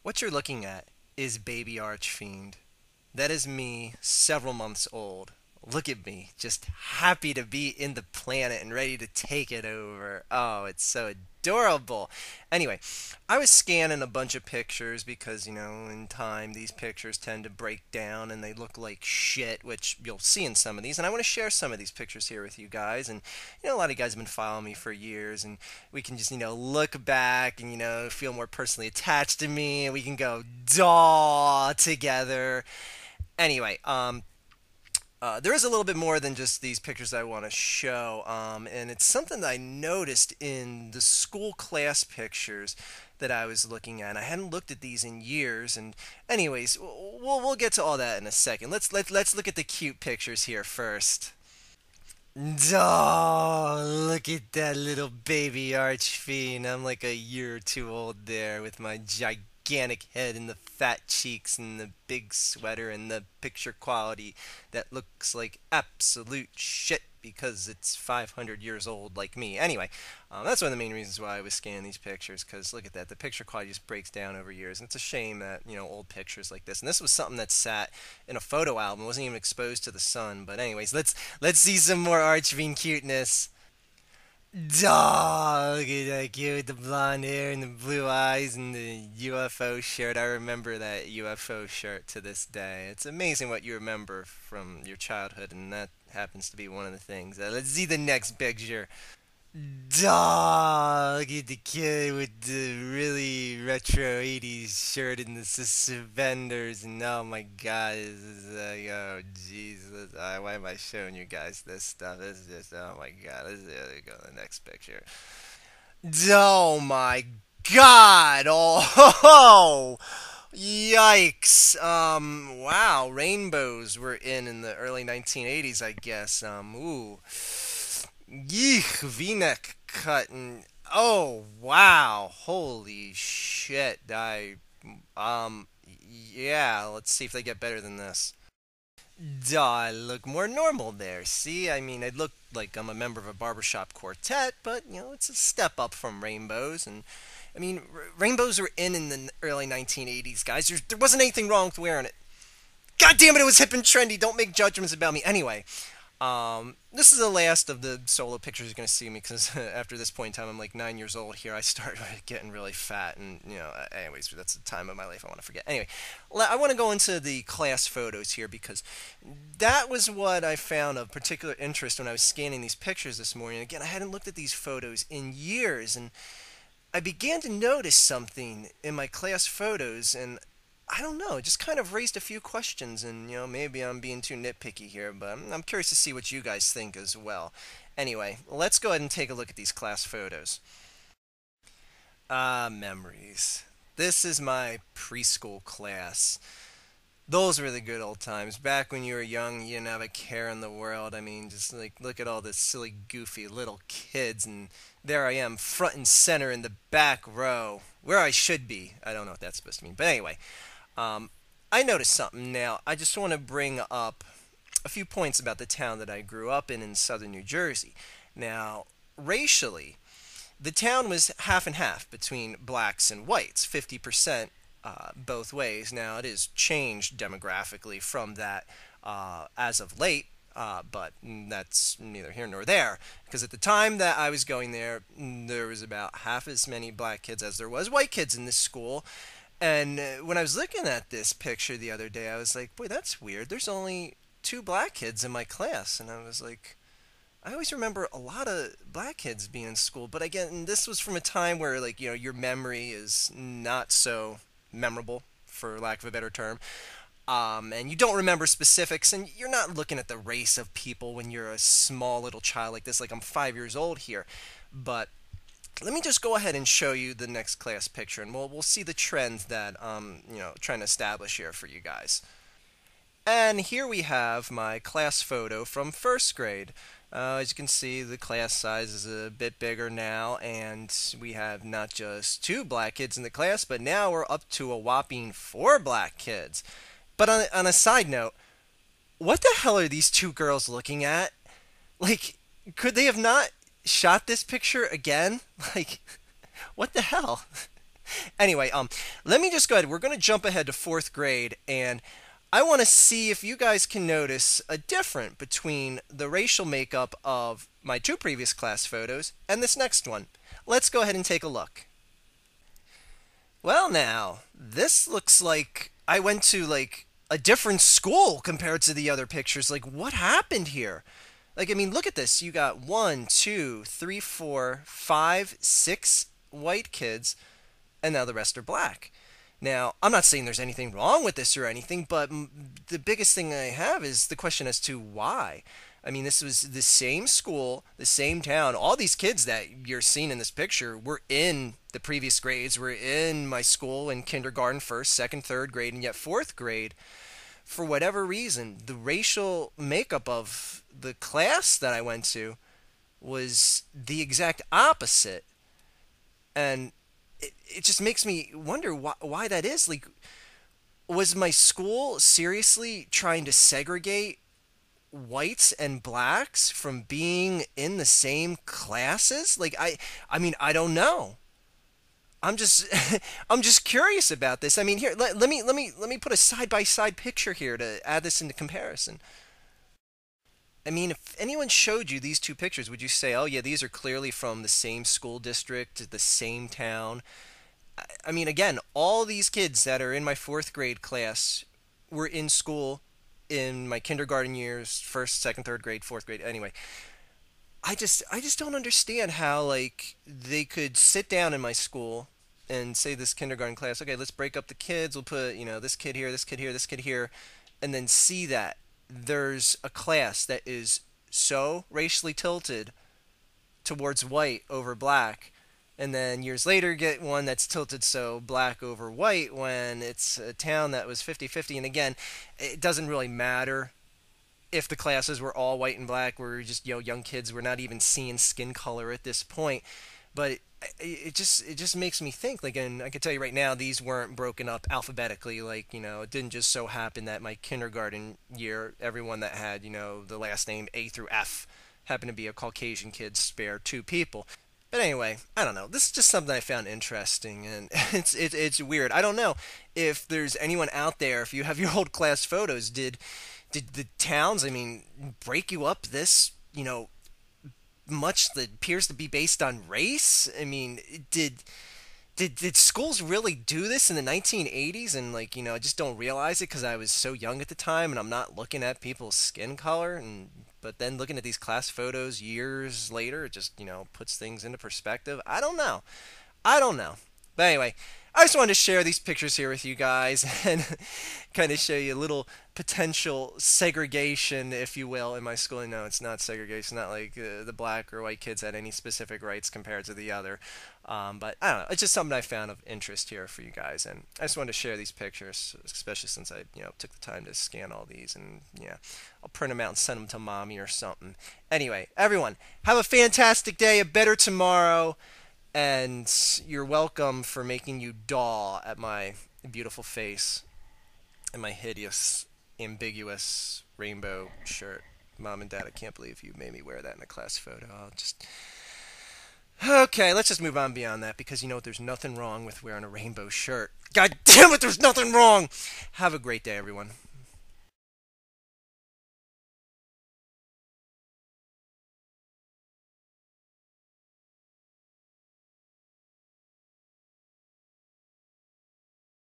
What you're looking at is baby Archfiend. That is me, several months old. Look at me, just happy to be in the planet and ready to take it over. Oh, it's so adorable. Anyway, I was scanning a bunch of pictures because, in time these pictures tend to break down and they look like shit, which you'll see in some of these. And I want to share some of these pictures here with you guys. And, a lot of you guys have been following me for years, and we can just, look back and, feel more personally attached to me, and we can go daw together. Anyway, there is a little bit more than just these pictures I want to show, and it's something that I noticed in the school class pictures that I was looking at. I hadn't looked at these in years, and anyways, we'll get to all that in a second. Let's look at the cute pictures here first. Oh, look at that little baby Archfiend. I'm like a year or two old there with my gigantic head and the fat cheeks and the big sweater and the picture quality that looks like absolute shit because it's 500 years old like me. Anyway, that's one of the main reasons why I was scanning these pictures, because look at that. The picture quality just breaks down over years. And it's a shame that, old pictures like this. And this was something that sat in a photo album. It wasn't even exposed to the sun. But anyways, let's see some more Archfiend cuteness. Dog, look at that kid with the blonde hair and the blue eyes and the UFO shirt. I remember that UFO shirt to this day. It's amazing what you remember from your childhood, and that happens to be one of the things. Let's see the next picture. Dog, look at the kid with the really retro 80s shirt and the suspenders. And oh my god, this is like, oh Jesus. Why am I showing you guys this stuff? This is just, oh my god. There we go, the next picture. Oh my god. Oh, yikes. Wow, rainbows were in the early 1980s, I guess. Ooh. Yeek, V-neck cut and oh wow, holy shit! Um yeah, let's see if they get better than this. Duh, I look more normal there. See, I mean, I look like I'm a member of a barbershop quartet, but it's a step up from rainbows. And I mean, rainbows were in the early 1980s, guys. There wasn't anything wrong with wearing it. God damn it, it was hip and trendy. Don't make judgments about me. Anyway, this is the last of the solo pictures you're going to see me, because after this point in time, I'm like 9 years old here. I start getting really fat, and, anyways, that's the time of my life I want to forget. Anyway, I want to go into the class photos here, because that was what I found of particular interest when I was scanning these pictures this morning. Again, I hadn't looked at these photos in years, and I began to notice something in my class photos, and I don't know, it just kind of raised a few questions, and maybe I'm being too nitpicky here, but I'm curious to see what you guys think as well. Anyway, let's go ahead and take a look at these class photos. Ah, memories. This is my preschool class. Those were the good old times. Back when you were young, you didn't have a care in the world. I mean, just like look at all the silly, goofy little kids, and there I am, front and center in the back row, where I should be. I don't know what that's supposed to mean, but anyway, um, I noticed something now. I just want to bring up a few points about the town that I grew up in southern New Jersey. Now, racially, the town was half and half between blacks and whites, 50% both ways. Now, it has changed demographically from that as of late, but that's neither here nor there. Because at the time that I was going there, there was about half as many black kids as there was white kids in this school. And when I was looking at this picture the other day, I was like, boy, that's weird. There's only two black kids in my class. And I was like, I always remember a lot of black kids being in school. But again, this was from a time where, like, your memory is not so memorable, for lack of a better term. And you don't remember specifics, and you're not looking at the race of people when you're a small little child like this. Like, I'm 5 years old here. But let me just go ahead and show you the next class picture, and we'll see the trends that trying to establish here for you guys. And here we have my class photo from first grade. As you can see, the class size is a bit bigger now, and we have not just two black kids in the class, but now we're up to a whopping four black kids. But on a side note, what the hell are these two girls looking at? Like, could they have not shot this picture again? Like, what the hell? Anyway, let me just go ahead. We're going to jump ahead to fourth grade, and I want to see if you guys can notice a difference between the racial makeup of my two previous class photos and this next one. Let's go ahead and take a look. Well, now, this looks like I went to like a different school compared to the other pictures. Like, what happened here? Like, I mean, look at this. You got one, two, three, four, five, six white kids, and now the rest are black. Now, I'm not saying there's anything wrong with this or anything, but the biggest thing I have is the question as to why. I mean, this was the same school, the same town. All these kids that you're seeing in this picture were in the previous grades, were in my school in kindergarten, first, second, third grade, and yet fourth grade, for whatever reason, the racial makeup of the class that I went to was the exact opposite. And it just makes me wonder why that is. Like, was my school seriously trying to segregate whites and blacks from being in the same classes? Like, I mean, I don't know. I'm just I'm just curious about this. I mean, here, let me put a side by side picture here to add this into comparison. I mean, if anyone showed you these two pictures, would you say, "Oh yeah, these are clearly from the same school district, the same town"? I mean, again, all these kids that are in my fourth grade class were in school in my kindergarten years, first, second, third grade, fourth grade. Anyway, I just don't understand how like they could sit down in my school and say this kindergarten class, okay, let's break up the kids. We'll put, this kid here, this kid here, this kid here, and then see that there's a class that is so racially tilted towards white over black, and then years later get one that's tilted so black over white when it's a town that was 50-50. And again, it doesn't really matter if the classes were all white and black, we're just young kids, we're not even seeing skin color at this point. But it just makes me think. Like, and I can tell you right now, these weren't broken up alphabetically. Like, it didn't just so happen that my kindergarten year, everyone that had the last name A through F happened to be a Caucasian kid, spare two people. But anyway, I don't know. This is just something I found interesting, and it's weird. I don't know if there's anyone out there. If you have your old class photos, did the towns, I mean, break you up this, much that appears to be based on race? I mean, did schools really do this in the 1980s, and like, I just don't realize it because I was so young at the time and I'm not looking at people's skin color, and but then looking at these class photos years later, it just, puts things into perspective. I don't know. I don't know. But anyway, I just wanted to share these pictures here with you guys and kind of show you a little potential segregation, if you will, in my school. No, it's not segregation. Not like the black or white kids had any specific rights compared to the other. But I don't know. It's just something I found of interest here for you guys, and I just wanted to share these pictures, especially since I, took the time to scan all these, and yeah, I'll print them out and send them to mommy or something. Anyway, everyone, have a fantastic day, a better tomorrow. And you're welcome for making you daw at my beautiful face and my hideous, ambiguous rainbow shirt. Mom and Dad, I can't believe you made me wear that in a class photo. I'll just... Okay, let's just move on beyond that, because there's nothing wrong with wearing a rainbow shirt. God damn it, there's nothing wrong! Have a great day, everyone.